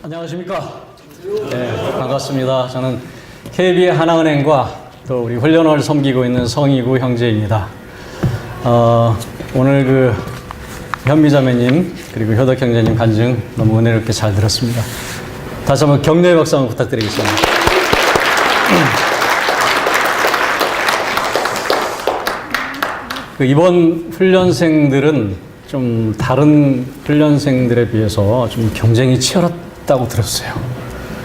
안녕하십니까. 네, 반갑습니다. 저는 KB의 하나은행과 또 우리 훈련원을 섬기고 있는 성희구 형제입니다. 오늘 그 현미자매님 그리고 효덕 형제님 간증 너무 은혜롭게 잘 들었습니다. 다시 한번 격려의 박수 한번 부탁드리겠습니다. 이번 훈련생들은 좀 다른 훈련생들에 비해서 좀 경쟁이 치열했다고 들었어요.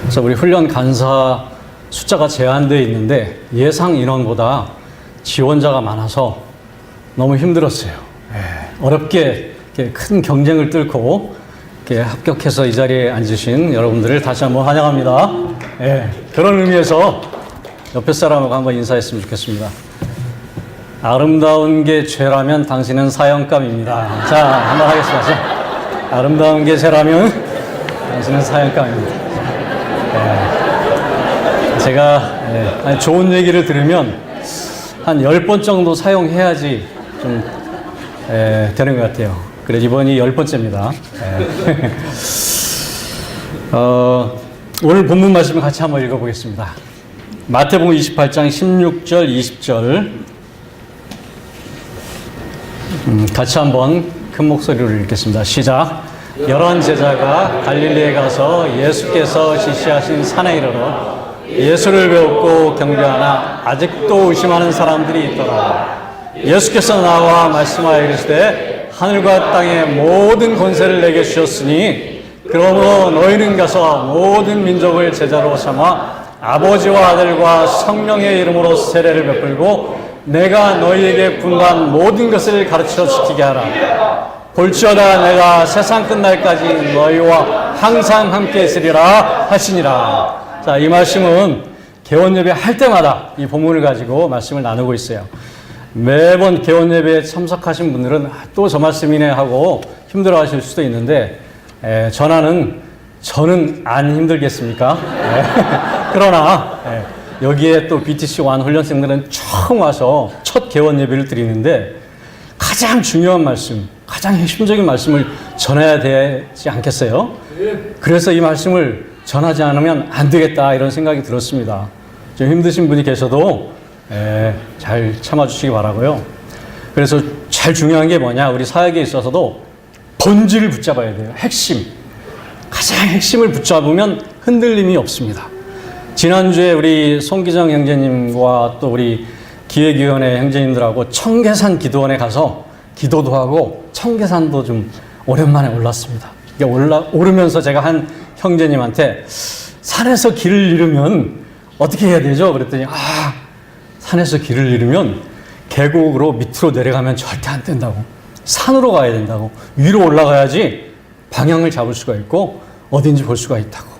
그래서 우리 훈련 간사 숫자가 제한되어 있는데 예상 인원보다 지원자가 많아서 너무 힘들었어요. 어렵게 큰 경쟁을 뚫고 합격해서 이 자리에 앉으신 여러분들을 다시 한번 환영합니다. 그런 의미에서 옆에 사람하고 한번 인사했으면 좋겠습니다. 아름다운 게 죄라면 당신은 사형감입니다. 자, 한번 하겠습니다. 자, 아름다운 게 죄라면 당신은 사형감입니다. 제가 좋은 얘기를 들으면 한 10번 정도 사용해야지 좀 되는 것 같아요. 그래서 이번이 10번째입니다. 오늘 본문 말씀을 같이 한번 읽어보겠습니다. 마태복음 28장 16절 20절 같이 한번 큰 목소리로 읽겠습니다. 시작. 열한 제자가 갈릴리에 가서 예수께서 지시하신 산에 이르러 예수를 배웠고 경배하나 아직도 의심하는 사람들이 있더라. 예수께서 나와 말씀하여 이르시되 하늘과 땅의 모든 권세를 내게 주셨으니 그러므로 너희는 가서 모든 민족을 제자로 삼아 아버지와 아들과 성령의 이름으로 세례를 베풀고 내가 너희에게 분부한 모든 것을 가르쳐 지키게 하라. 볼지어다 내가 세상 끝날까지 너희와 항상 함께 있으리라 하시니라. 자, 이 말씀은 개원예배 할 때마다 이 본문을 가지고 말씀을 나누고 있어요. 매번 개원예배에 참석하신 분들은 또 저 말씀이네 하고 힘들어 하실 수도 있는데 저는 안 힘들겠습니까? 그러나 여기에 또 BTC1 훈련생들은 처음 와서 첫 개원 예배를 드리는데 가장 중요한 말씀, 가장 핵심적인 말씀을 전해야 되지 않겠어요? 그래서 이 말씀을 전하지 않으면 안 되겠다 이런 생각이 들었습니다. 좀 힘드신 분이 계셔도 잘 참아주시기 바라고요. 그래서 제일 중요한 게 뭐냐, 우리 사역에 있어서도 본질을 붙잡아야 돼요. 핵심, 가장 핵심을 붙잡으면 흔들림이 없습니다. 지난주에 우리 송기정 형제님과 또 우리 기획위원회 형제님들하고 청계산 기도원에 가서 기도도 하고 청계산도 좀 오랜만에 올랐습니다. 오르면서 제가 한 형제님한테 산에서 길을 잃으면 어떻게 해야 되죠? 그랬더니 산에서 길을 잃으면 계곡으로 밑으로 내려가면 절대 안 된다고. 산으로 가야 된다고. 위로 올라가야지 방향을 잡을 수가 있고 어딘지 볼 수가 있다고.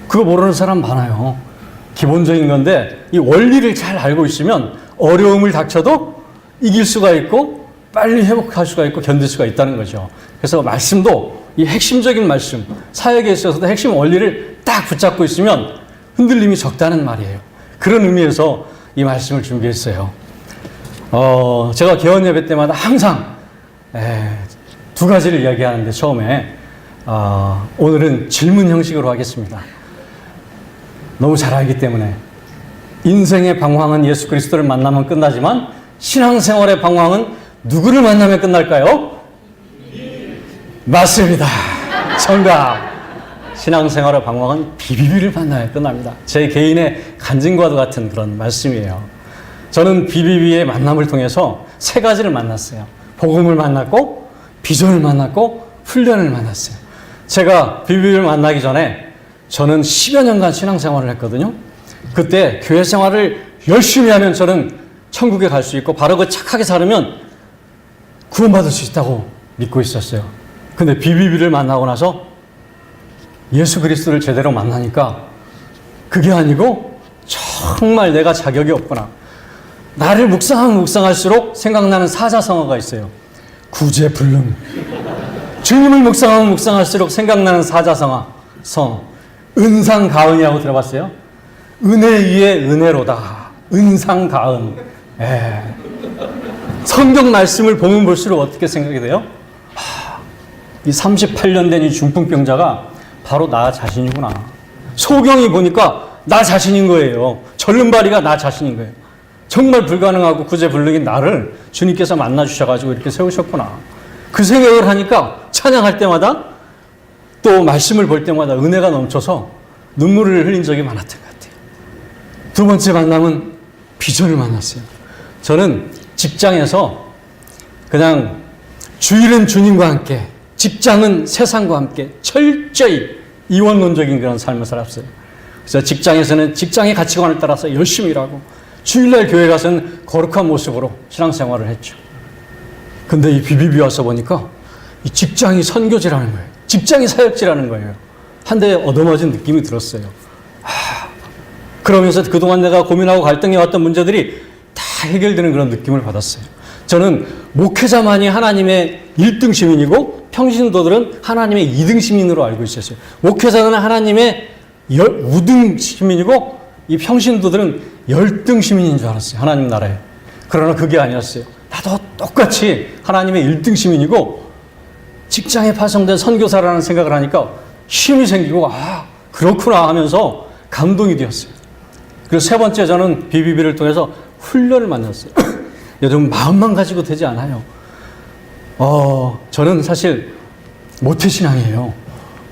그거 모르는 사람 많아요. 기본적인 건데 이 원리를 잘 알고 있으면 어려움을 닥쳐도 이길 수가 있고 빨리 회복할 수가 있고 견딜 수가 있다는 거죠. 그래서 말씀도 이 핵심적인 말씀, 사역에 있어서도 핵심 원리를 딱 붙잡고 있으면 흔들림이 적다는 말이에요. 그런 의미에서 이 말씀을 준비했어요. 제가 개원 예배 때마다 항상 두 가지를 이야기하는데 처음에 오늘은 질문 형식으로 하겠습니다. 너무 잘 알기 때문에 인생의 방황은 예수 그리스도를 만나면 끝나지만 신앙생활의 방황은 누구를 만나면 끝날까요? 맞습니다. 정답. 신앙생활의 방황은 비비비를 만나야 끝납니다. 제 개인의 간증과도 같은 그런 말씀이에요. 저는 비비비의 만남을 통해서 세 가지를 만났어요. 복음을 만났고 비전을 만났고 훈련을 만났어요. 제가 비비비를 만나기 전에 저는 10여 년간 신앙생활을 했거든요. 그때 교회 생활을 열심히 하면 저는 천국에 갈 수 있고 바로 그 착하게 살으면 구원받을 수 있다고 믿고 있었어요. 근데 비비비를 만나고 나서 예수 그리스도를 제대로 만나니까 그게 아니고 정말 내가 자격이 없구나. 나를 묵상하면 묵상할수록 생각나는 사자성어가 있어요. 구제불능. 주님을 묵상하면 묵상할수록 생각나는 사자성어. 은상가은이라고 들어봤어요? 은혜 위에 은혜로다. 은상가은. 성경 말씀을 보면 볼수록 어떻게 생각이 돼요? 이 38년 된 이 중풍병자가 바로 나 자신이구나. 소경이 보니까 나 자신인 거예요. 절름발이가 나 자신인 거예요. 정말 불가능하고 구제불능인 나를 주님께서 만나주셔가지고 이렇게 세우셨구나. 그 생각을 하니까 찬양할 때마다 또 말씀을 볼 때마다 은혜가 넘쳐서 눈물을 흘린 적이 많았던 것 같아요. 두 번째 만남은 비전을 만났어요. 저는 직장에서 그냥 주일은 주님과 함께, 직장은 세상과 함께 철저히 이원론적인 그런 삶을 살았어요. 그래서 직장에서는 직장의 가치관을 따라서 열심히 일하고 주일날 교회 가서는 거룩한 모습으로 신앙생활을 했죠. 근데 이 BBB 와서 보니까 이 직장이 선교지라는 거예요. 직장이 사역지라는 거예요. 한 대에 얻어맞은 느낌이 들었어요. 그러면서 그동안 내가 고민하고 갈등해왔던 문제들이 다 해결되는 그런 느낌을 받았어요. 저는 목회자만이 하나님의 1등 시민이고 평신도들은 하나님의 2등 시민으로 알고 있었어요. 목회자는 하나님의 5등 시민이고 이 평신도들은 10등 시민인 줄 알았어요. 하나님 나라에. 그러나 그게 아니었어요. 나도 똑같이 하나님의 1등 시민이고 직장에 파송된 선교사라는 생각을 하니까 힘이 생기고 그렇구나 하면서 감동이 되었어요. 그리고 세 번째 저는 BBB를 통해서 훈련을 만났어요. 여러분 마음만 가지고 되지 않아요. 저는 사실 모태신앙이에요.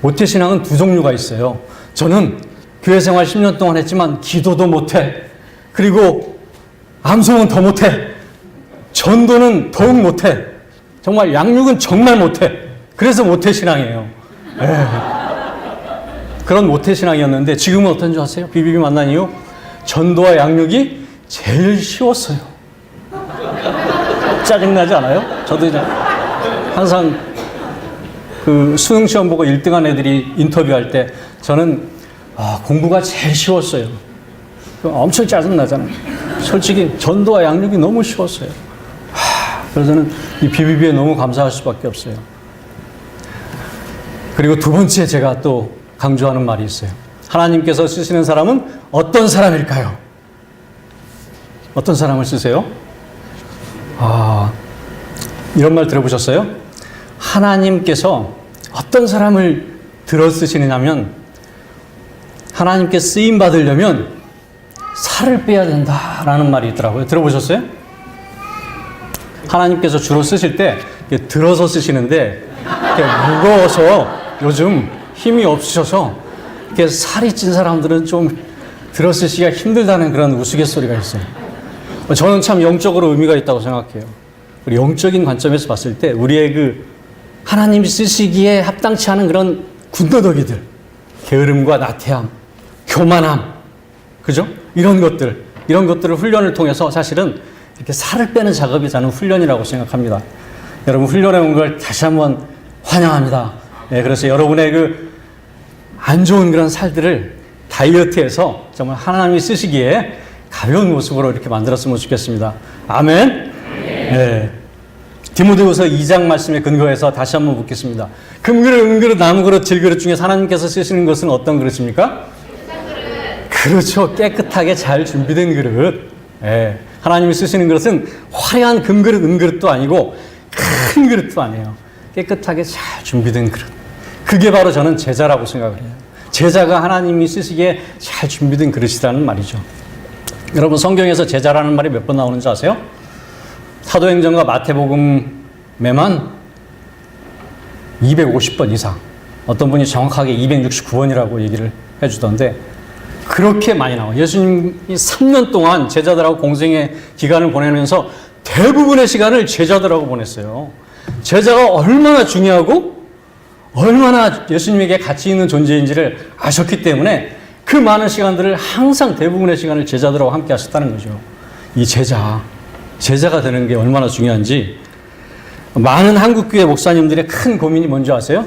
모태신앙은 두 종류가 있어요. 저는 교회 생활 10년 동안 했지만 기도도 못해. 그리고 암송은 더 못해. 전도는 더욱 못해. 정말 양육은 정말 못해. 그래서 모태신앙이에요. 그런 모태신앙이었는데 지금은 어떤 줄 아세요? BBB 만난 이후 전도와 양육이 제일 쉬웠어요. 짜증나지 않아요? 저도 이제 항상 그 수능 시험 보고 1등한 애들이 인터뷰할 때 저는 공부가 제일 쉬웠어요. 엄청 짜증나잖아요. 솔직히 전도와 양육이 너무 쉬웠어요. 그래서 저는 이 BBB에 너무 감사할 수밖에 없어요. 그리고 두 번째 제가 또 강조하는 말이 있어요. 하나님께서 쓰시는 사람은 어떤 사람일까요? 어떤 사람을 쓰세요? 이런 말 들어보셨어요? 하나님께서 어떤 사람을 들어 쓰시느냐면 하나님께 쓰임 받으려면 살을 빼야 된다라는 말이 있더라고요. 들어보셨어요? 하나님께서 주로 쓰실 때 들어서 쓰시는데 무거워서 요즘 힘이 없으셔서 이렇게 살이 찐 사람들은 좀 들어 쓰시기가 힘들다는 그런 우스갯소리가 있어요. 저는 참 영적으로 의미가 있다고 생각해요. 우리 영적인 관점에서 봤을 때 우리의 그 하나님이 쓰시기에 합당치 않은 그런 군더더기들, 게으름과 나태함, 교만함, 그죠? 이런 것들을 훈련을 통해서 사실은 이렇게 살을 빼는 작업이 저는 훈련이라고 생각합니다. 여러분 훈련해 온 걸 다시 한번 환영합니다. 그래서 여러분의 그 안 좋은 그런 살들을 다이어트해서 정말 하나님이 쓰시기에 가벼운 모습으로 이렇게 만들었으면 좋겠습니다. 아멘. 네. 디모데후서 2장 말씀에 근거해서 다시 한번 묻겠습니다. 금그릇, 은그릇, 나무그릇, 질그릇 중에 하나님께서 쓰시는 것은 어떤 그릇입니까? 그렇죠. 깨끗하게 잘 준비된 그릇. 네. 하나님이 쓰시는 그릇은 화려한 금그릇, 은그릇도 아니고 큰 그릇도 아니에요. 깨끗하게 잘 준비된 그릇. 그게 바로 저는 제자라고 생각을 해요. 제자가 하나님이 쓰시기에 잘 준비된 그릇이라는 말이죠. 여러분 성경에서 제자라는 말이 몇 번 나오는지 아세요? 사도행전과 마태복음에만 250번 이상, 어떤 분이 정확하게 269번이라고 얘기를 해주던데 그렇게 많이 나와요. 예수님이 3년 동안 제자들하고 공생의 기간을 보내면서 대부분의 시간을 제자들하고 보냈어요. 제자가 얼마나 중요하고 얼마나 예수님에게 가치 있는 존재인지를 아셨기 때문에 그 많은 시간들을 항상 대부분의 시간을 제자들하고 함께 하셨다는 거죠. 이 제자가 되는 게 얼마나 중요한지 많은 한국교회 목사님들의 큰 고민이 뭔지 아세요?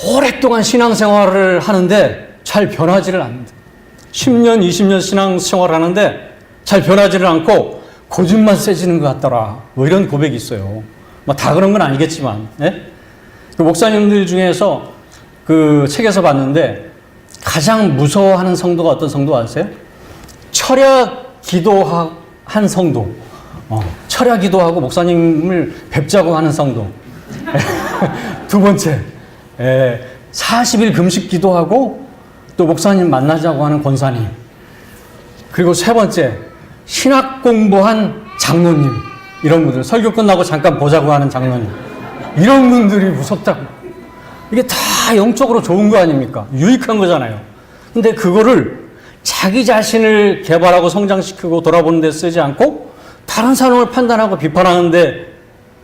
오랫동안 신앙생활을 하는데 잘 변하지를 않는다. 10년, 20년 신앙생활을 하는데 잘 변하지를 않고 고집만 세지는 것 같더라. 뭐 이런 고백이 있어요. 뭐 다 그런 건 아니겠지만, 그 목사님들 중에서 그 책에서 봤는데 가장 무서워하는 성도가 어떤 성도 아세요? 철야 기도한 성도. 철야 기도하고 목사님을 뵙자고 하는 성도. 두 번째, 40일 금식 기도하고 또 목사님 만나자고 하는 권사님, 그리고 세 번째 신학 공부한 장로님, 이런 분들, 설교 끝나고 잠깐 보자고 하는 장로님, 이런 분들이 무섭다고. 이게 다 영적으로 좋은 거 아닙니까? 유익한 거잖아요. 근데 그거를 자기 자신을 개발하고 성장시키고 돌아보는 데 쓰지 않고 다른 사람을 판단하고 비판하는 데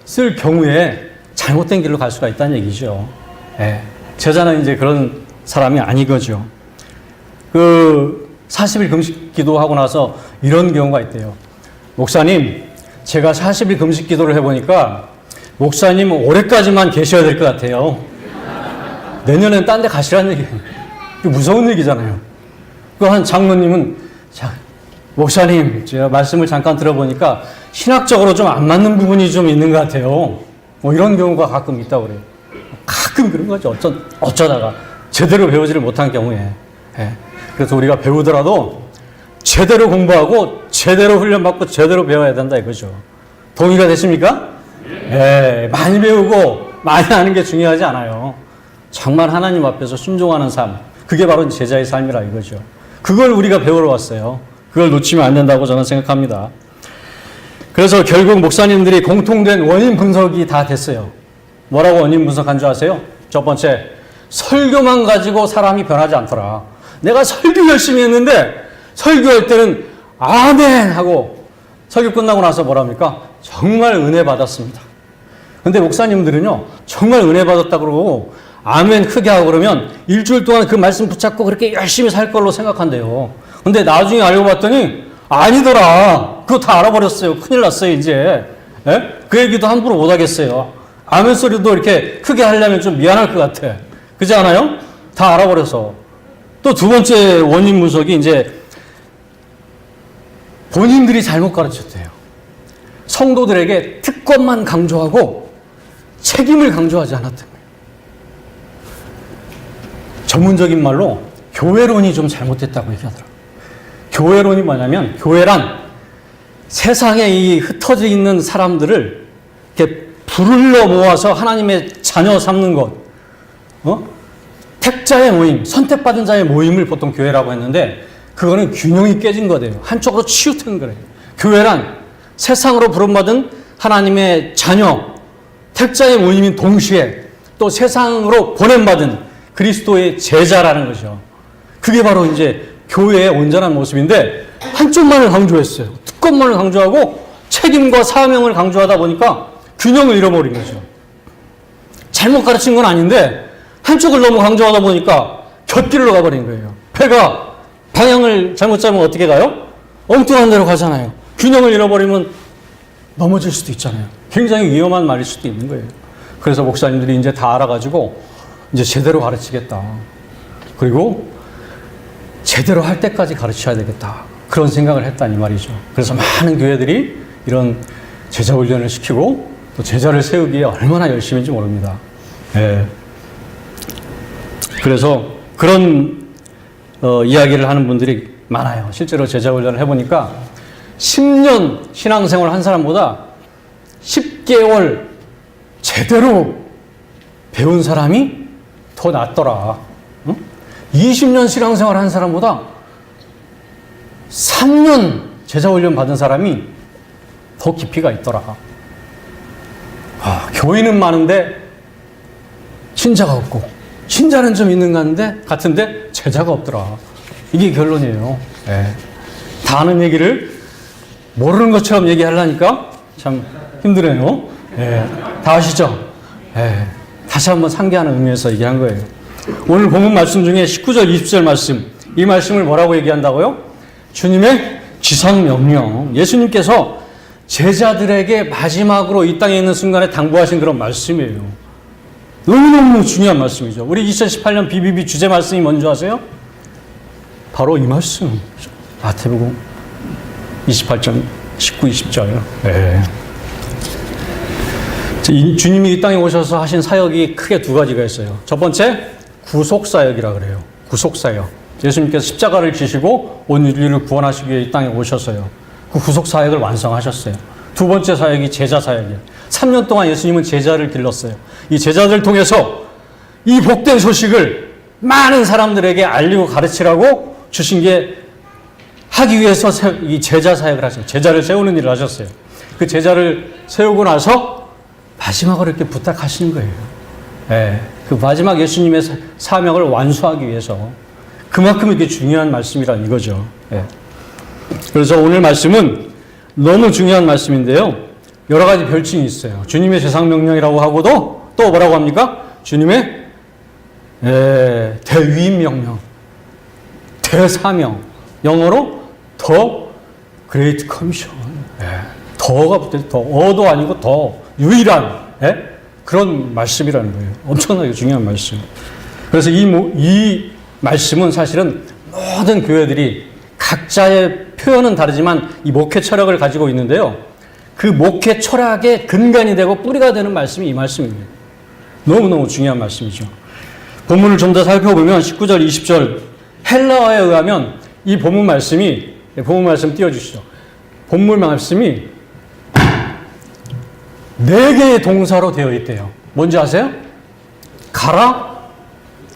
쓸 경우에 잘못된 길로 갈 수가 있다는 얘기죠. 예. 제자는 이제 그런 사람이 아닌 거죠. 40일 금식 기도하고 나서 이런 경우가 있대요. 목사님, 제가 40일 금식 기도를 해보니까 목사님 올해까지만 계셔야 될 것 같아요. 내년엔 딴 데 가시라는 얘기예요. 무서운 얘기잖아요. 그 한 장로님은, 자, 목사님, 제가 말씀을 잠깐 들어보니까 신학적으로 좀 안 맞는 부분이 좀 있는 것 같아요. 뭐 이런 경우가 가끔 있다고 그래요. 가끔 그런 거죠. 어쩌다가 제대로 배우지를 못한 경우에. 예. 그래서 우리가 배우더라도 제대로 공부하고 제대로 훈련받고 제대로 배워야 된다 이거죠. 동의가 되십니까? 예. 많이 배우고 많이 아는 게 중요하지 않아요. 정말 하나님 앞에서 순종하는 삶, 그게 바로 제자의 삶이라 이거죠. 그걸 우리가 배우러 왔어요. 그걸 놓치면 안 된다고 저는 생각합니다. 그래서 결국 목사님들이 공통된 원인 분석이 다 됐어요. 뭐라고 원인 분석한 줄 아세요? 첫 번째, 설교만 가지고 사람이 변하지 않더라. 내가 설교 열심히 했는데 설교할 때는 아멘 하고 설교 끝나고 나서 뭐랍니까? 정말 은혜 받았습니다. 근데 목사님들은요, 정말 은혜 받았다 그러고 아멘 크게 하고 그러면 일주일 동안 그 말씀 붙잡고 그렇게 열심히 살 걸로 생각한대요. 근데 나중에 알고 봤더니 아니더라. 그거 다 알아버렸어요. 큰일 났어요, 이제. 예? 그 얘기도 함부로 못 하겠어요. 아멘 소리도 이렇게 크게 하려면 좀 미안할 것 같아. 그렇지 않아요? 다 알아버려서. 또 두 번째 원인 분석이 이제 본인들이 잘못 가르쳤대요. 성도들에게 특권만 강조하고 책임을 강조하지 않았던 거예요. 전문적인 말로 교회론이 좀 잘못됐다고 얘기하더라고요. 교회론이 뭐냐면, 교회란 세상에 이 흩어져 있는 사람들을 이렇게 불러 모아서 하나님의 자녀 삼는 것, 택자의 모임, 선택받은 자의 모임을 보통 교회라고 했는데, 그거는 균형이 깨진 거예요. 한쪽으로 치우친 거예요. 교회란 세상으로 부름받은 하나님의 자녀, 택자의 모임인 동시에 또 세상으로 보냄받은 그리스도의 제자라는 거죠. 그게 바로 이제 교회의 온전한 모습인데, 한쪽만을 강조했어요. 특권만을 강조하고 책임과 사명을 강조하다 보니까 균형을 잃어버린 거죠. 잘못 가르친 건 아닌데 한쪽을 너무 강조하다 보니까 곁길로 가버린 거예요. 배가 방향을 잘못 잡으면 어떻게 가요? 엉뚱한 데로 가잖아요. 균형을 잃어버리면 넘어질 수도 있잖아요. 굉장히 위험한 말일 수도 있는 거예요. 그래서 목사님들이 이제 다 알아가지고 이제 제대로 가르치겠다. 그리고 제대로 할 때까지 가르쳐야 되겠다. 그런 생각을 했다니 말이죠. 그래서 많은 교회들이 이런 제자 훈련을 시키고 또 제자를 세우기에 얼마나 열심인지 모릅니다. 예. 그래서 그런 이야기를 하는 분들이 많아요. 실제로 제자 훈련을 해보니까 10년 신앙생활 한 사람보다 10개월 제대로 배운 사람이 더 낫더라. 20년 신앙생활 한 사람보다 3년 제자훈련 받은 사람이 더 깊이가 있더라. 교인은 많은데 신자가 없고, 신자는 좀 있는 같은데 제자가 없더라. 이게 결론이에요. 예. 다 아는 얘기를 모르는 것처럼 얘기하려니까 참 힘드네요. 예. 다 아시죠? 예. 다시 한번 상기하는 의미에서 얘기한 거예요. 오늘 본문 말씀 중에 19절, 20절 말씀, 이 말씀을 뭐라고 얘기한다고요? 주님의 지상명령. 예수님께서 제자들에게 마지막으로 이 땅에 있는 순간에 당부하신 그런 말씀이에요. 너무너무 중요한 말씀이죠. 우리 2018년 BBB 주제 말씀이 뭔지 아세요? 바로 이 말씀. 마태복음 28장 19, 20절. 네. 주님이 이 땅에 오셔서 하신 사역이 크게 두 가지가 있어요. 첫 번째, 구속사역이라 그래요. 구속사역. 예수님께서 십자가를 지시고 온 인류를 구원하시기 위해 이 땅에 오셨어요. 그 구속사역을 완성하셨어요. 두 번째 사역이 제자사역이에요. 3년 동안 예수님은 제자를 길렀어요. 이 제자들 통해서 이 복된 소식을 많은 사람들에게 알리고 가르치라고 주신 게 하기 위해서 이 제자 사역을 하셨어요. 제자를 세우는 일을 하셨어요. 그 제자를 세우고 나서 마지막으로 이렇게 부탁하시는 거예요. 예, 그 마지막 예수님의 사명을 완수하기 위해서 그만큼 이게 중요한 말씀이란 이거죠. 예. 그래서 오늘 말씀은 너무 중요한 말씀인데요. 여러 가지 별칭이 있어요. 주님의 재상명령이라고 하고도 또 뭐라고 합니까? 주님의 대위임 명령, 대사명, 영어로 더 그레이트 커미션. 더가 붙어서 더, 어도 아니고 더 유일한 그런 말씀이라는 거예요. 엄청나게 중요한 말씀. 그래서 이 말씀은 사실은 모든 교회들이 각자의 표현은 다르지만 이 목회 철학을 가지고 있는데요. 그 목회 철학의 근간이 되고 뿌리가 되는 말씀이 이 말씀입니다. 너무너무 중요한 말씀이죠. 본문을 좀 더 살펴보면 19절, 20절 헬라어에 의하면 이 본문 말씀 띄워주시죠. 본문 말씀이 4개의 동사로 되어 있대요. 뭔지 아세요? 가라,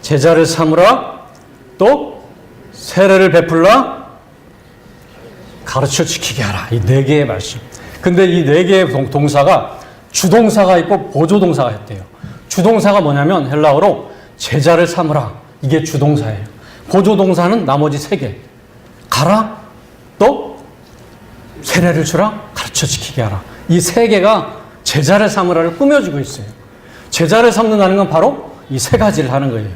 제자를 삼으라, 또 세례를 베풀라, 가르쳐 지키게 하라. 이 4개의 말씀. 근데 이 4개의 동사가 주동사가 있고 보조동사가 있대요. 주동사가 뭐냐면 헬라어로 제자를 삼으라. 이게 주동사예요. 보조동사는 나머지 3개. 가라, 또 세례를 주라, 가르쳐 지키게 하라. 이 3개가 제자를 삼으라를 꾸며주고 있어요. 제자를 삼는다는 건 바로 이 3가지를 하는 거예요.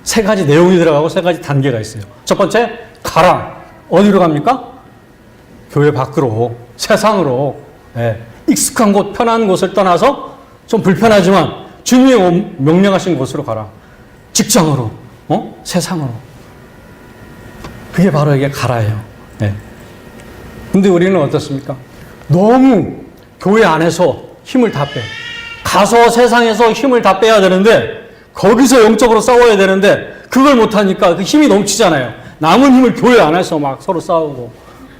3가지 내용이 들어가고 3가지 단계가 있어요. 첫 번째, 가라. 어디로 갑니까? 교회 밖으로, 세상으로, 익숙한 곳, 편한 곳을 떠나서 좀 불편하지만 주님이 명령하신 곳으로 가라. 직장으로, 세상으로. 그게 바로 이게 가라예요. 근데 우리는 어떻습니까? 너무 교회 안에서 힘을 다 빼. 가서 세상에서 힘을 다 빼야 되는데, 거기서 영적으로 싸워야 되는데, 그걸 못하니까 그 힘이 넘치잖아요. 남은 힘을 교회 안에서 막 서로 싸우고,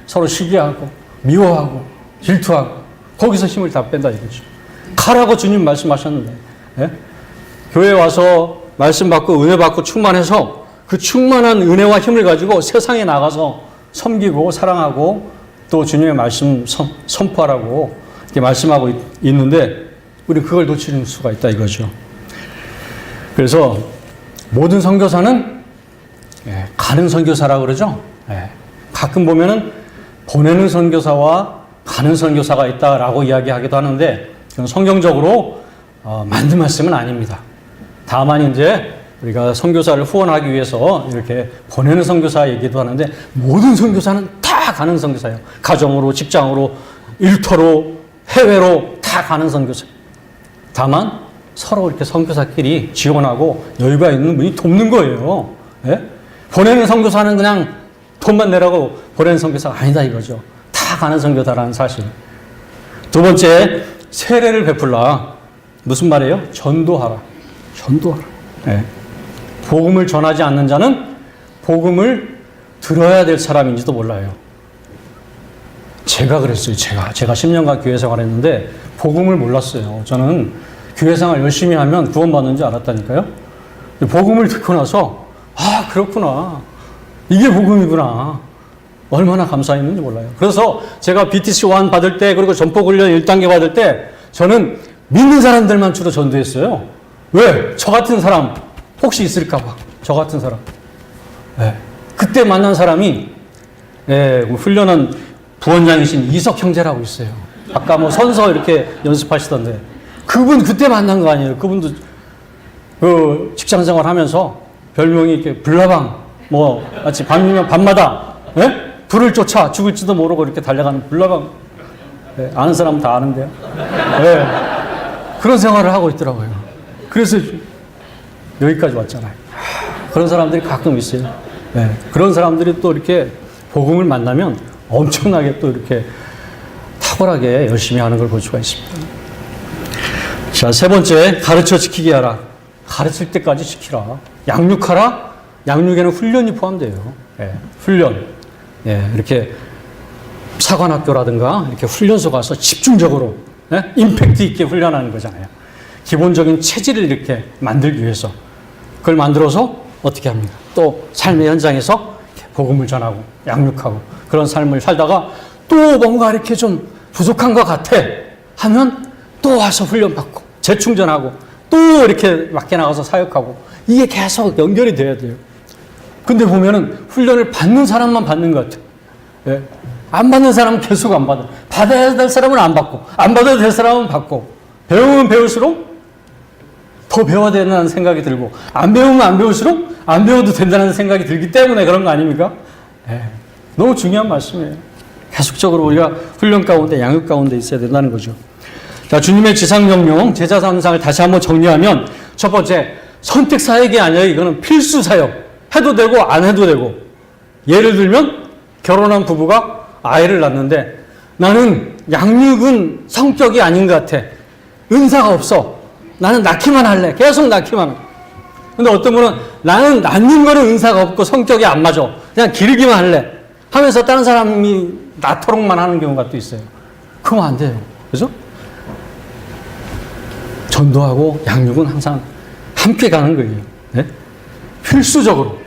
서로 시기하고, 미워하고, 질투하고, 거기서 힘을 다 뺀다 이거죠. 가라고 주님 말씀하셨는데, 교회에 와서 말씀 받고, 은혜 받고, 충만해서 그 충만한 은혜와 힘을 가지고 세상에 나가서 섬기고, 사랑하고, 또 주님의 말씀 선포하라고 이렇게 말씀하고 있는데, 우리 그걸 놓치는 수가 있다 이거죠. 그래서 모든 선교사는 가는 선교사라고 그러죠. 가끔 보면은 보내는 선교사와 가는 선교사가 있다라고 이야기하기도 하는데, 성경적으로 맞는 말씀은 아닙니다. 다만 이제 우리가 선교사를 후원하기 위해서 이렇게 보내는 선교사 얘기도 하는데, 모든 선교사는 다 가는 선교사예요. 가정으로, 직장으로, 일터로, 해외로 다 가는 선교사. 다만 서로 이렇게 선교사끼리 지원하고 여유가 있는 분이 돕는 거예요. 보내는 선교사는 그냥 돈만 내라고 보내는 선교사가 아니다 이거죠. 다 가는 선교사라는 사실. 두 번째, 세례를 베풀라. 무슨 말이에요? 전도하라. 전도하라. 복음을 전하지 않는 자는 복음을 들어야 될 사람인지도 몰라요. 제가 그랬어요. 제가 10년간 교회 생활했는데 복음을 몰랐어요. 저는 교회 생활 열심히 하면 구원받는 줄 알았다니까요. 복음을 듣고 나서 아 그렇구나. 이게 복음이구나. 얼마나 감사했는지 몰라요. 그래서 제가 BTC1 받을 때, 그리고 전폭훈련 1단계 받을 때 저는 믿는 사람들만 주로 전도했어요. 왜? 저 같은 사람 혹시 있을까봐. 저 같은 사람. 그때 만난 사람이 훈련한 부원장이신 이석 형제라고 있어요. 아까 뭐 선서 이렇게 연습하시던데, 그분 그때 만난 거 아니에요. 그분도 그 직장 생활 하면서 별명이 이렇게 불나방, 뭐 마치 밤이면 밤마다 불을 쫓아 죽을지도 모르고 이렇게 달려가는 불나방. 아는 사람은 다 아는데요. 그런 생활을 하고 있더라고요. 그래서 여기까지 왔잖아요. 그런 사람들이 가끔 있어요. 그런 사람들이 또 이렇게 복음을 만나면 엄청나게 또 이렇게 탁월하게 열심히 하는 걸 볼 수가 있습니다. 자, 세 번째, 가르쳐 지키게 하라. 가르칠 때까지 지키라. 양육하라. 양육에는 훈련이 포함돼요. 훈련. 이렇게 사관학교라든가 이렇게 훈련소 가서 집중적으로 임팩트 있게 훈련하는 거잖아요. 기본적인 체질을 이렇게 만들기 위해서. 그걸 만들어서 어떻게 합니까? 또 삶의 현장에서 복음을 전하고 양육하고 그런 삶을 살다가 또 뭔가 이렇게 좀 부족한 것 같아 하면 또 와서 훈련받고 재충전하고 또 이렇게 밖에 나가서 사역하고 이게 계속 연결이 돼야 돼요. 근데 보면은 훈련을 받는 사람만 받는 것 같아요. 예. 안 받는 사람은 계속 안 받아. 받아야 될 사람은 안 받고, 안 받아야 될 사람은 받고, 배우면 배울수록 더 배워야 된다는 생각이 들고, 안 배우면 안 배울수록 안 배워도 된다는 생각이 들기 때문에 그런 거 아닙니까? 예. 너무 중요한 말씀이에요. 계속적으로 우리가 훈련 가운데, 양육 가운데 있어야 된다는 거죠. 자, 주님의 지상명령, 제자 삼상을 다시 한번 정리하면, 첫 번째, 선택 사역이 아니라 이거는 필수 사역. 해도 되고, 안 해도 되고. 예를 들면, 결혼한 부부가 아이를 낳는데, 나는 양육은 성격이 아닌 것 같아. 은사가 없어. 나는 낳기만 할래. 계속 낳기만 해. 근데 어떤 분은 나는 낳는 거는 은사가 없고 성격이 안 맞아. 그냥 기르기만 할래. 하면서 다른 사람이 낳도록만 하는 경우가 또 있어요. 그러면 안 돼요. 그죠? 전도하고 양육은 항상 함께 가는 거예요. 네? 필수적으로.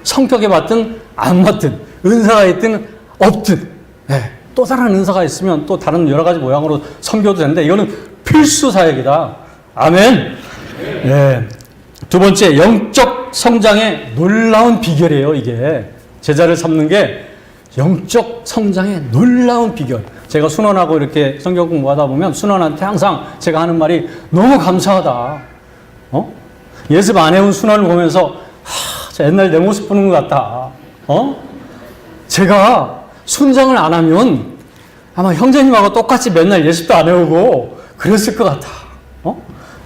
성격에 맞든 안 맞든 은사가 있든 없든 네. 또 다른 은사가 있으면 또 다른 여러 가지 모양으로 섬겨도 되는데 이거는 필수 사역이다. 아멘. 네. 두 번째, 영적 성장의 놀라운 비결이에요. 이게 제자를 삼는 게 영적 성장의 놀라운 비결. 제가 순원하고 이렇게 성경 공부하다 보면 순원한테 항상 제가 하는 말이 너무 감사하다. 예습 안 해온 순원을 보면서 옛날 내 모습 보는 것 같다. 제가 순장을 안 하면 아마 형제님하고 똑같이 맨날 예습도 안 해오고 그랬을 것 같아.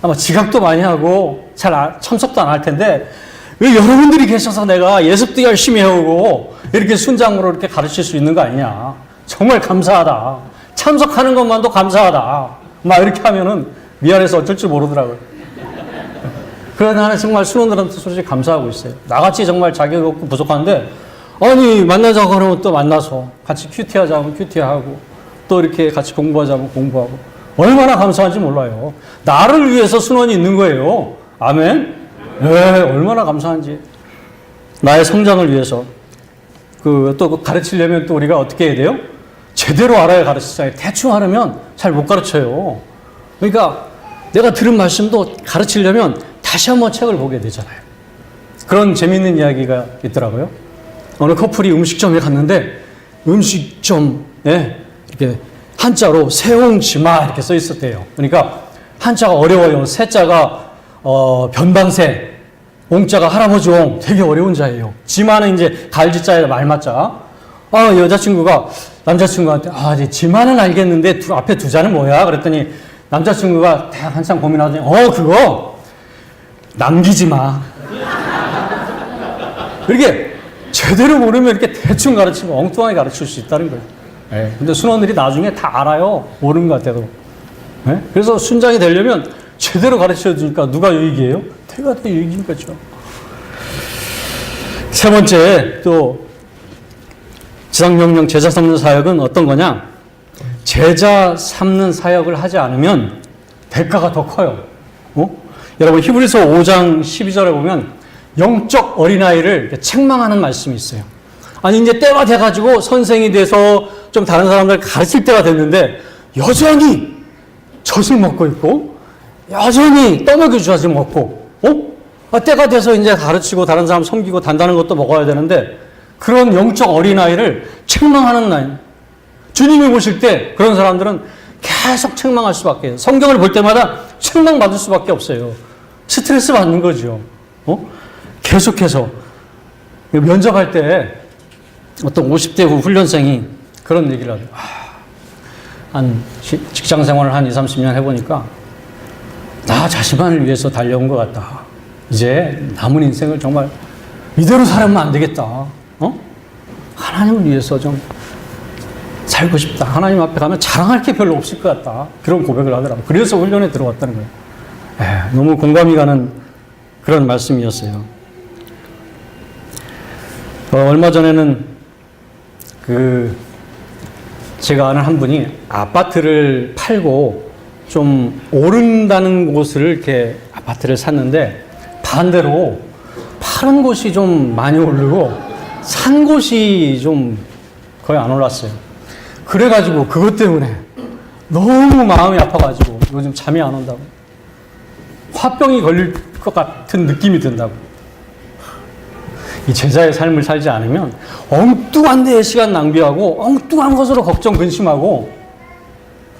아마 지각도 많이 하고 잘 참석도 안 할 텐데 왜 여러분들이 계셔서 내가 예습도 열심히 해오고 이렇게 순장으로 이렇게 가르칠 수 있는 거 아니냐. 정말 감사하다. 참석하는 것만도 감사하다. 막 이렇게 하면은 미안해서 어쩔 줄 모르더라고요. 그래서 나는 정말 순원들한테 솔직히 감사하고 있어요. 나같이 정말 자격 없고 부족한데 아니 만나자고 하면 또 만나서 같이 큐티하자 하면 큐티하고 또 이렇게 같이 공부하자면 공부하고 얼마나 감사한지 몰라요. 나를 위해서 순원이 있는 거예요. 아멘. 네, 얼마나 감사한지. 나의 성장을 위해서. 또 가르치려면 또 우리가 어떻게 해야 돼요? 제대로 알아야 가르치잖아요. 대충 하려면 잘 못 가르쳐요. 그러니까 내가 들은 말씀도 가르치려면 다시 한번 책을 보게 되잖아요. 그런 재미있는 이야기가 있더라고요. 어느 커플이 음식점에 갔는데 음식점에 이렇게 한자로 세옹지마 이렇게 써 있었대요. 그러니까 한자가 어려워요. 세자가 변방세, 옹자가 할아버지 옹, 되게 어려운 자예요. 지마는 이제 갈지자에 말맞자. 여자친구가 남자친구한테 이제 지마는 알겠는데 앞에 두 자는 뭐야? 그랬더니 남자친구가 한참 고민하더니 그거 남기지 마. 이렇게 제대로 모르면 이렇게 대충 가르치고 엉뚱하게 가르칠 수 있다는 거예요. 네. 근데 순원들이 나중에 다 알아요. 모르는 것 같아도. 네? 그래서 순장이 되려면 제대로 가르쳐 주니까 누가 유익이에요? 내가 더 유익인 거죠. 세 번째, 또 지상명령 제자 삼는 사역은 어떤 거냐? 제자 삼는 사역을 하지 않으면 대가가 더 커요. 여러분 히브리서 5장 12절에 보면 영적 어린아이를 책망하는 말씀이 있어요. 아니 이제 때가 돼가지고 선생이 돼서 좀 다른 사람들 가르칠 때가 됐는데 여전히 젖을 먹고 있고 여전히 떠먹여 주지 먹고 때가 돼서 이제 가르치고 다른 사람 섬기고 단다는 것도 먹어야 되는데 그런 영적 어린아이를 책망하는 나이. 주님이 보실 때 그런 사람들은 계속 책망할 수밖에 없어요. 성경을 볼 때마다 책망받을 수밖에 없어요. 스트레스 받는 거죠. 계속해서 면접할 때 어떤 50대 후 훈련생이 그런 얘기를 하죠. 한 직장 생활을 한 20, 30년 해보니까 나 자신만을 위해서 달려온 것 같다. 이제 남은 인생을 정말 이대로 살면 안 되겠다. 하나님을 위해서 좀 살고 싶다. 하나님 앞에 가면 자랑할 게 별로 없을 것 같다. 그런 고백을 하더라고요. 그래서 훈련에 들어왔다는 거예요. 너무 공감이 가는 그런 말씀이었어요. 얼마 전에는 제가 아는 한 분이 아파트를 팔고 좀 오른다는 곳을 이렇게 아파트를 샀는데 반대로 사는 곳이 좀 많이 오르고 산 곳이 좀 거의 안 올랐어요. 그래가지고 그것 때문에 너무 마음이 아파가지고 요즘 잠이 안 온다고. 화병이 걸릴 것 같은 느낌이 든다고. 이 제자의 삶을 살지 않으면 엉뚱한 데에 시간 낭비하고 엉뚱한 것으로 걱정 근심하고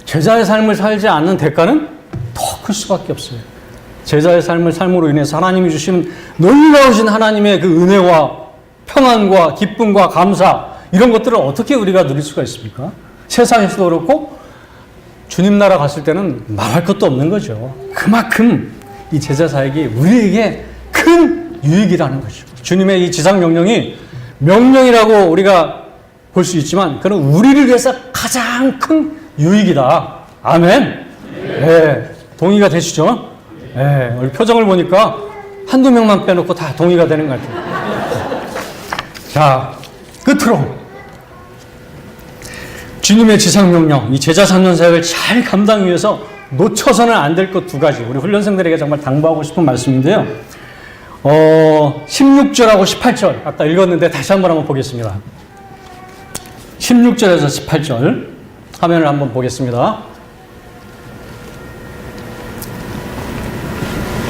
제자의 삶을 살지 않는 대가는 더 클 수밖에 없어요. 제자의 삶을 삶으로 인해서 하나님이 주시는 놀라우신 하나님의 그 은혜와 평안과 기쁨과 감사 이런 것들을 어떻게 우리가 누릴 수가 있습니까? 세상에서도 그렇고 주님 나라 갔을 때는 말할 것도 없는 거죠. 그만큼 이 제자 사역이 우리에게 큰 유익이라는 거죠. 주님의 이 지상 명령이 명령이라고 우리가 볼 수 있지만 그는 우리를 위해서 가장 큰 유익이다. 아멘. 네, 동의가 되시죠? 네, 우리 표정을 보니까 한두 명만 빼놓고 다 동의가 되는 것 같아요. 자, 끝으로 주님의 지상 명령, 이 제자 3년 사역을 잘 감당하기 위해서 놓쳐서는 안 될 것 두 가지 우리 훈련생들에게 정말 당부하고 싶은 말씀인데요. 16절하고 18절 아까 읽었는데 다시 한번 보겠습니다. 16절에서 18절 화면을 한번 보겠습니다.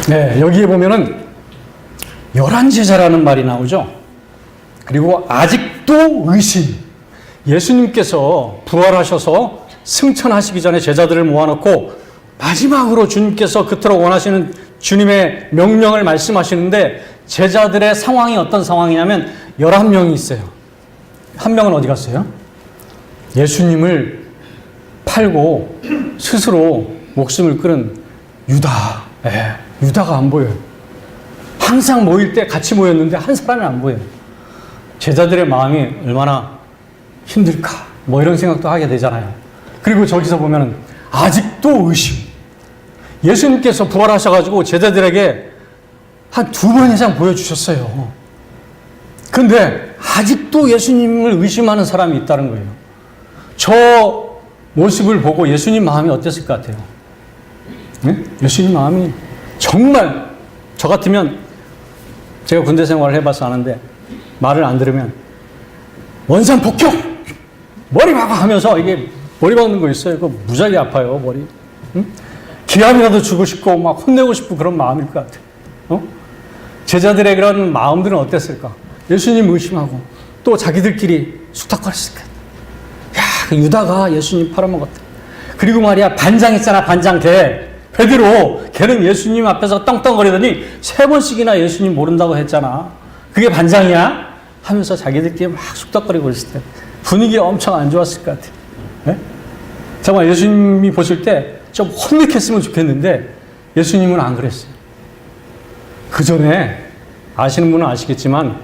네, 여기에 보면은 11제자라는 말이 나오죠. 그리고 아직도 의심. 예수님께서 부활하셔서 승천하시기 전에 제자들을 모아놓고 마지막으로 주님께서 그토록 원하시는 주님의 명령을 말씀하시는데 제자들의 상황이 어떤 상황이냐면 11명이 있어요. 한 명은 어디 갔어요? 예수님을 팔고 스스로 목숨을 끊은 유다. 네, 유다가 안 보여요. 항상 모일 때 같이 모였는데 한 사람이 안 보여요. 제자들의 마음이 얼마나 힘들까 뭐 이런 생각도 하게 되잖아요. 그리고 저기서 보면은 아직도 의심. 예수님께서 부활하셔가지고 제자들에게 한 2번 이상 보여주셨어요. 근데 아직도 예수님을 의심하는 사람이 있다는 거예요. 저 모습을 보고 예수님 마음이 어땠을 것 같아요? 네? 예수님 마음이 정말 저 같으면 제가 군대 생활을 해봐서 아는데 말을 안 들으면 원산 폭격! 머리 박아 하면서 이게 머리 박는 거 있어요. 그거 무지하게 아파요, 머리. 응? 기합이라도 주고 싶고 막 혼내고 싶고 그런 마음일 것 같아요. 제자들의 그런 마음들은 어땠을까? 예수님 의심하고 또 자기들끼리 숙닥거렸을 거야. 야, 그 유다가 예수님 팔아먹었다. 그리고 말이야 반장 있잖아, 반장 걔. 베드로 걔는 예수님 앞에서 떵떵거리더니 3번씩이나 예수님 모른다고 했잖아. 그게 반장이야? 하면서 자기들끼리 막 숙닥거리고 있을 때 분위기 엄청 안 좋았을 것 같아요. 네? 정말 예수님이 보실 때 좀 혼맥했으면 좋겠는데 예수님은 안 그랬어요. 그 전에 아시는 분은 아시겠지만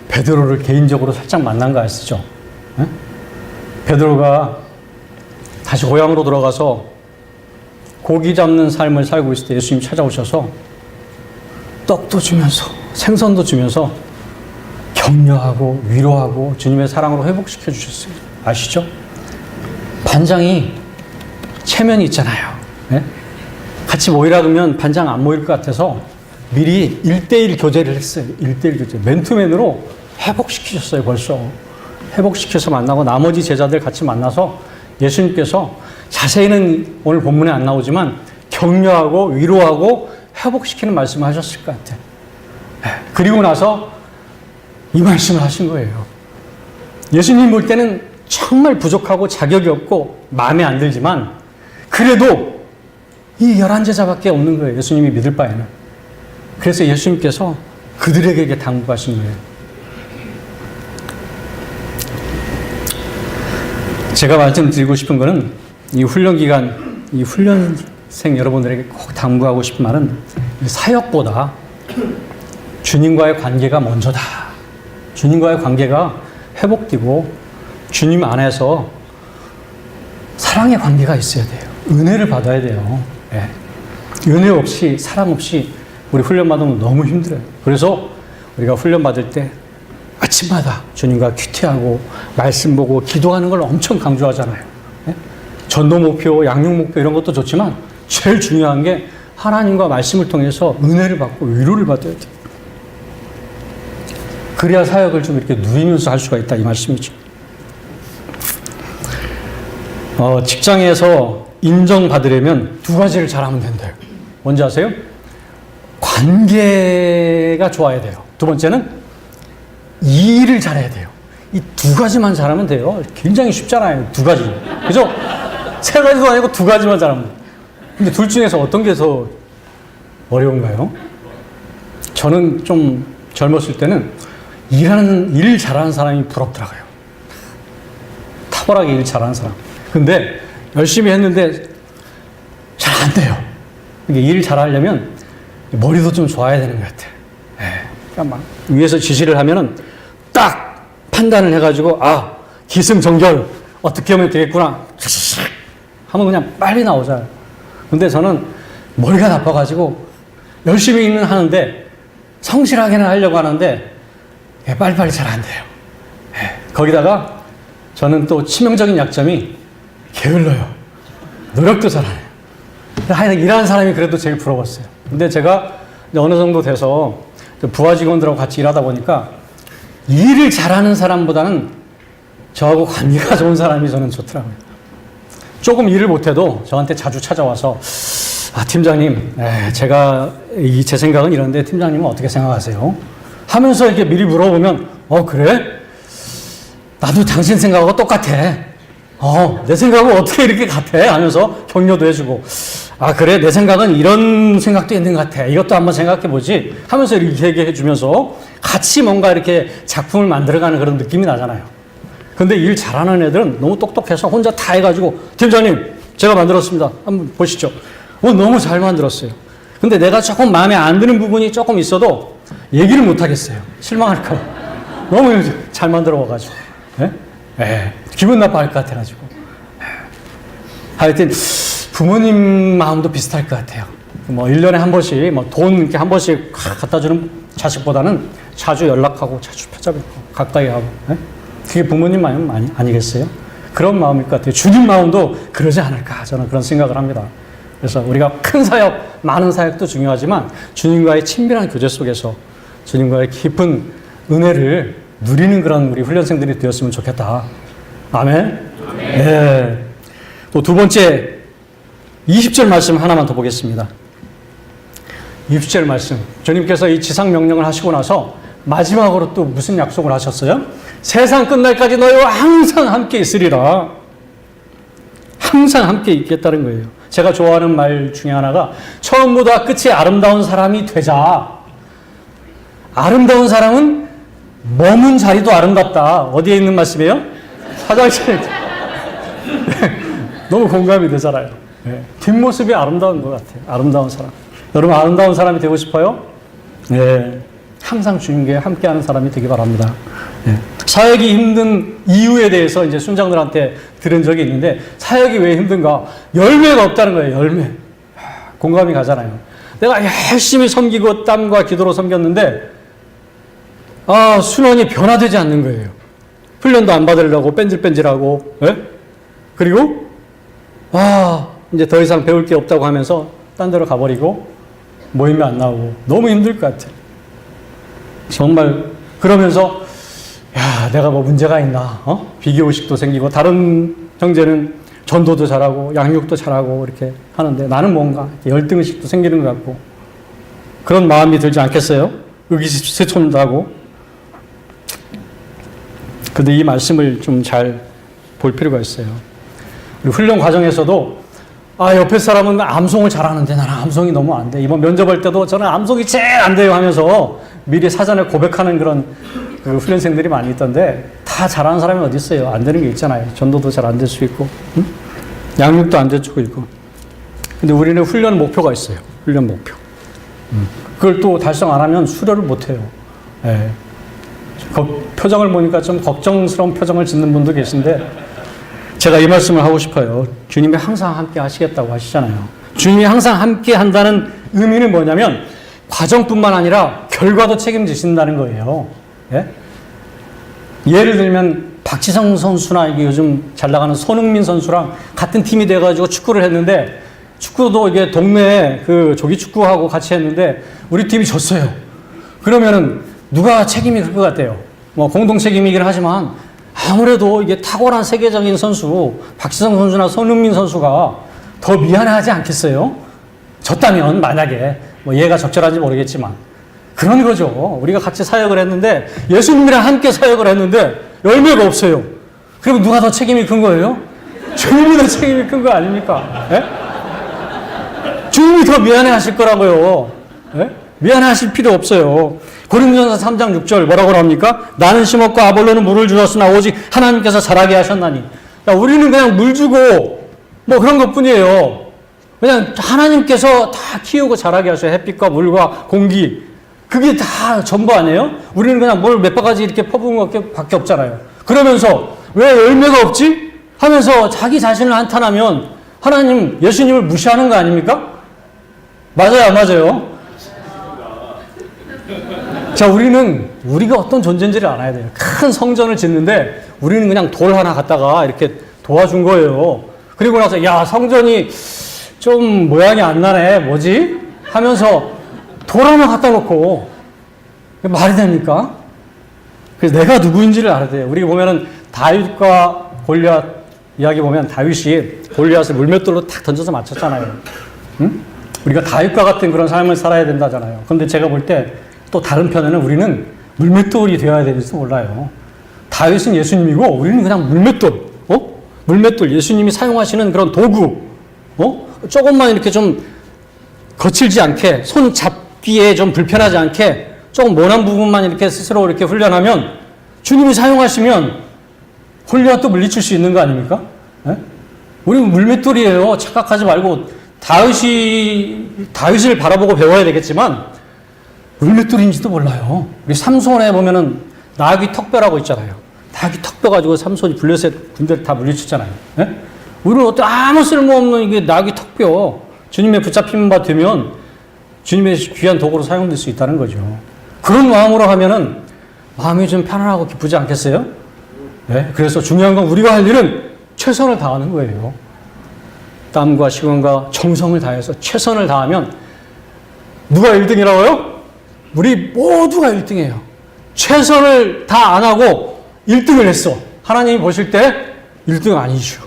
베드로를 개인적으로 살짝 만난 거 아시죠? 네? 베드로가 다시 고향으로 돌아가서 고기 잡는 삶을 살고 있을 때 예수님 찾아오셔서 떡도 주면서 생선도 주면서 격려하고 위로하고 주님의 사랑으로 회복시켜 주셨어요. 아시죠? 반장이 체면이 있잖아요. 네? 같이 모이라 그러면 반장 안 모일 것 같아서 미리 1:1 교제를 했어요. 1:1 교제. 맨투맨으로 회복시키셨어요, 벌써. 회복시켜서 만나고 나머지 제자들 같이 만나서 예수님께서 자세히는 오늘 본문에 안 나오지만 격려하고 위로하고 회복시키는 말씀을 하셨을 것 같아요. 네. 그리고 나서 이 말씀을 하신 거예요. 예수님 볼 때는 정말 부족하고 자격이 없고 마음에 안 들지만 그래도 이 11제자밖에 없는 거예요. 예수님이 믿을 바에는. 그래서 예수님께서 그들에게 당부하신 거예요. 제가 말씀드리고 싶은 거는 이 훈련 기간, 이 훈련생 여러분들에게 꼭 당부하고 싶은 말은 사역보다 주님과의 관계가 먼저다. 주님과의 관계가 회복되고 주님 안에서 사랑의 관계가 있어야 돼요. 은혜를 받아야 돼요. 네. 은혜 없이 사랑 없이 우리 훈련 받으면 너무 힘들어요. 그래서 우리가 훈련 받을 때 아침마다 주님과 큐티하고 말씀 보고 기도하는 걸 엄청 강조하잖아요. 네? 전도 목표, 양육 목표 이런 것도 좋지만 제일 중요한 게 하나님과 말씀을 통해서 은혜를 받고 위로를 받아야 돼요. 그래야 사역을 좀 이렇게 누리면서 할 수가 있다 이 말씀이죠. 직장에서 인정받으려면 두 가지를 잘하면 된대요. 뭔지 아세요? 관계가 좋아야 돼요. 두 번째는 일을 잘해야 돼요. 이 두 가지만 잘하면 돼요. 굉장히 쉽잖아요. 두 가지. 그죠? 세 가지도 아니고 두 가지만 잘하면 돼요. 근데 둘 중에서 어떤 게 더 어려운가요? 저는 좀 젊었을 때는 일 잘하는 사람이 부럽더라고요. 탁월하게 일 잘하는 사람. 근데 열심히 했는데 잘 안 돼요. 일 잘하려면 머리도 좀 좋아야 되는 것 같아요. 그러니까 막 위에서 지시를 하면은 딱 판단을 해가지고 기승전결 어떻게 하면 되겠구나 하면 그냥 빨리 나오잖아요. 근데 저는 머리가 나빠가지고 열심히는 하는데 성실하게는 하려고 하는데 빨리빨리 잘 안 돼요. 거기다가 저는 또 치명적인 약점이 게을러요. 노력도 잘하네요. 하여튼 일하는 사람이 그래도 제일 부러웠어요. 근데 제가 어느 정도 돼서 부하 직원들하고 같이 일하다 보니까 일을 잘하는 사람보다는 저하고 관계가 좋은 사람이 저는 좋더라고요. 조금 일을 못해도 저한테 자주 찾아와서 팀장님, 제가 제 생각은 이런데 팀장님은 어떻게 생각하세요? 하면서 이렇게 미리 물어보면 그래? 나도 당신 생각하고 똑같아. 내 생각은 어떻게 이렇게 같아? 하면서 격려도 해주고 그래? 내 생각은 이런 생각도 있는 것 같아. 이것도 한번 생각해보지 하면서 이렇게 얘기해 주면서 같이 뭔가 이렇게 작품을 만들어가는 그런 느낌이 나잖아요. 근데 일 잘하는 애들은 너무 똑똑해서 혼자 다 해가지고 팀장님 제가 만들었습니다. 한번 보시죠. 너무 잘 만들었어요. 근데 내가 조금 마음에 안 드는 부분이 조금 있어도 얘기를 못 하겠어요. 실망할까 봐. 너무 잘 만들어 와가지고. 기분 나빠할 것 같아가지고. 하여튼 부모님 마음도 비슷할 것 같아요. 1년에 한 번씩, 돈 이렇게 한 번씩 갖다 주는 자식보다는 자주 연락하고, 자주 찾아뵙고, 가까이 하고. 그게 부모님 마음 아니겠어요? 그런 마음일 것 같아요. 주님 마음도 그러지 않을까, 저는 그런 생각을 합니다. 그래서 우리가 큰 사역, 많은 사역도 중요하지만 주님과의 친밀한 교제 속에서 주님과의 깊은 은혜를 누리는 그런 우리 훈련생들이 되었으면 좋겠다. 아멘? 네. 또 두 번째, 20절 말씀 하나만 더 보겠습니다. 20절 말씀. 주님께서 이 지상 명령을 하시고 나서 마지막으로 또 무슨 약속을 하셨어요? 세상 끝날까지 너희와 항상 함께 있으리라. 항상 함께 있겠다는 거예요. 제가 좋아하는 말 중에 하나가 처음보다 끝이 아름다운 사람이 되자. 아름다운 사람은 머문 자리도 아름답다. 어디에 있는 말씀이에요? 화장실에. 너무 공감이 되잖아요. 뒷모습이 아름다운 것 같아요. 아름다운 사람. 여러분 아름다운 사람이 되고 싶어요? 네. 항상 주님과 함께하는 사람이 되기 바랍니다. 사역이 힘든 이유에 대해서 이제 순장들한테 들은 적이 있는데 사역이 왜 힘든가? 열매가 없다는 거예요. 열매. 공감이 가잖아요. 내가 열심히 섬기고 땀과 기도로 섬겼는데 순원이 변화되지 않는 거예요. 훈련도 안 받으려고 뺀질뺀질하고 그리고 이제 더 이상 배울 게 없다고 하면서 딴 데로 가버리고 모임이 안 나오고 너무 힘들 것 같아요. 정말 그러면서 내가 뭐 문제가 있나? 비교의식도 생기고 다른 형제는 전도도 잘하고 양육도 잘하고 이렇게 하는데 나는 뭔가 열등의식도 생기는 것 같고 그런 마음이 들지 않겠어요? 의기소침도 하고. 근데 이 말씀을 좀 잘 볼 필요가 있어요. 우리 훈련 과정에서도 옆에 사람은 암송을 잘하는데 나는 암송이 너무 안 돼. 이번 면접할 때도 저는 암송이 제일 안 돼요 하면서 미리 사전에 고백하는 그런 훈련생들이 많이 있던데 다 잘하는 사람이 어디 있어요? 안 되는 게 있잖아요. 전도도 잘 안 될 수 있고 양육도 안 될 수도 있고. 근데 우리는 훈련 목표가 있어요. 훈련 목표. 그걸 또 달성 안 하면 수료를 못 해요. 표정을 보니까 좀 걱정스러운 표정을 짓는 분도 계신데 제가 이 말씀을 하고 싶어요. 주님이 항상 함께 하시겠다고 하시잖아요. 주님이 항상 함께 한다는 의미는 뭐냐면 과정뿐만 아니라 결과도 책임지신다는 거예요. 예를 들면 박지성 선수나 이게 요즘 잘 나가는 손흥민 선수랑 같은 팀이 돼가지고 축구를 했는데 축구도 이게 동네에 그 조기 축구하고 같이 했는데 우리 팀이 졌어요. 그러면은 누가 책임이 클 것 같아요? 뭐 공동 책임이긴 하지만 아무래도 이게 탁월한 세계적인 선수 박지성 선수나 손흥민 선수가 더 미안해하지 않겠어요? 졌다면 만약에 뭐 얘가 적절한지 모르겠지만 그런 거죠. 우리가 같이 사역을 했는데 예수님이랑 함께 사역을 했는데 열매가 없어요. 그럼 누가 더 책임이 큰 거예요? 주님이 더 책임이 큰 거 아닙니까? 예? 주님이 더 미안해하실 거라고요. 예? 미안해하실 필요 없어요. 고린도전서 3장 6절 뭐라고 나옵니까? 나는 심었고 아볼로는 물을 주었으나 오직 하나님께서 자라게 하셨나니. 야, 우리는 그냥 물 주고 뭐 그런 것뿐이에요. 그냥 하나님께서 다 키우고 자라게 하셔요. 햇빛과 물과 공기. 그게 다 전부 아니에요? 우리는 그냥 뭘 몇 바가지 이렇게 퍼부은 것밖에 없잖아요. 그러면서 왜 열매가 없지? 하면서 자기 자신을 한탄하면 하나님, 예수님을 무시하는 거 아닙니까? 맞아요, 안 맞아요? 자, 우리가 어떤 존재인지를 알아야 돼요. 큰 성전을 짓는데 우리는 그냥 돌 하나 갖다가 이렇게 도와준 거예요. 그리고 나서, 야, 성전이 좀 모양이 안 나네. 뭐지? 하면서 돌 하나 갖다 놓고 말이 됩니까? 그래서 내가 누구인지를 알아야 돼요. 우리 보면은 다윗과 골리앗 이야기 보면 다윗이 골리앗을 물맷돌로 탁 던져서 맞췄잖아요. 응? 우리가 다윗과 같은 그런 삶을 살아야 된다잖아요. 그런데 제가 볼 때 또 다른 편에는 우리는 물맷돌이 되어야 될지도 몰라요. 다윗은 예수님이고 우리는 그냥 물맷돌, 물맷돌, 예수님이 사용하시는 그런 도구, 조금만 이렇게 좀 거칠지 않게, 손 잡기에 좀 불편하지 않게, 조금 모난 부분만 이렇게 스스로 이렇게 훈련하면 주님이 사용하시면 골리앗도 물리칠 수 있는 거 아닙니까? 예? 우리는 물맷돌이에요. 착각하지 말고 다윗을 바라보고 배워야 되겠지만 물맷돌인지도 몰라요. 우리 삼손에 보면은 나귀 턱뼈라고 있잖아요. 나귀 턱뼈 가지고 삼손이 블레셋 군대를 다 물리쳤잖아요. 예? 우리는 어떤 아무 쓸모없는 이게 나귀 턱뼈 주님의 붙잡힌 바 되면 주님의 귀한 도구로 사용될 수 있다는 거죠. 그런 마음으로 하면은 마음이 좀 편안하고 기쁘지 않겠어요? 네? 그래서 중요한 건 우리가 할 일은 최선을 다하는 거예요. 땀과 시간과 정성을 다해서 최선을 다하면 누가 1등이라고요? 우리 모두가 1등이에요. 최선을 다 안 하고 1등을 했어. 하나님이 보실 때 1등 아니죠.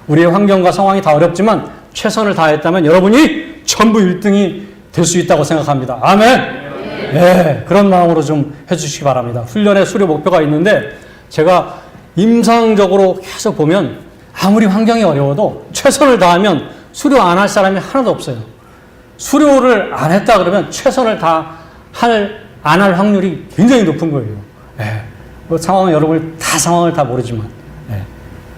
우리의 환경과 상황이 다 어렵지만 최선을 다했다면 여러분이 전부 1등이 될 수 있다고 생각합니다. 아멘. 네, 그런 마음으로 좀 해주시기 바랍니다. 훈련의 수료 목표가 있는데 제가 임상적으로 계속 보면 아무리 환경이 어려워도 최선을 다하면 수료 안 할 사람이 하나도 없어요. 수료를 안 했다 그러면 최선을 안 할 확률이 굉장히 높은 거예요. 네. 뭐 상황은 여러분이 상황을 다 모르지만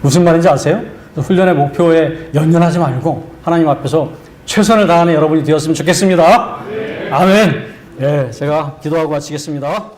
무슨 말인지 아세요? 훈련의 목표에 연연하지 말고 하나님 앞에서 최선을 다하는 여러분이 되었으면 좋겠습니다. 아멘. 예, 제가 기도하고 마치겠습니다.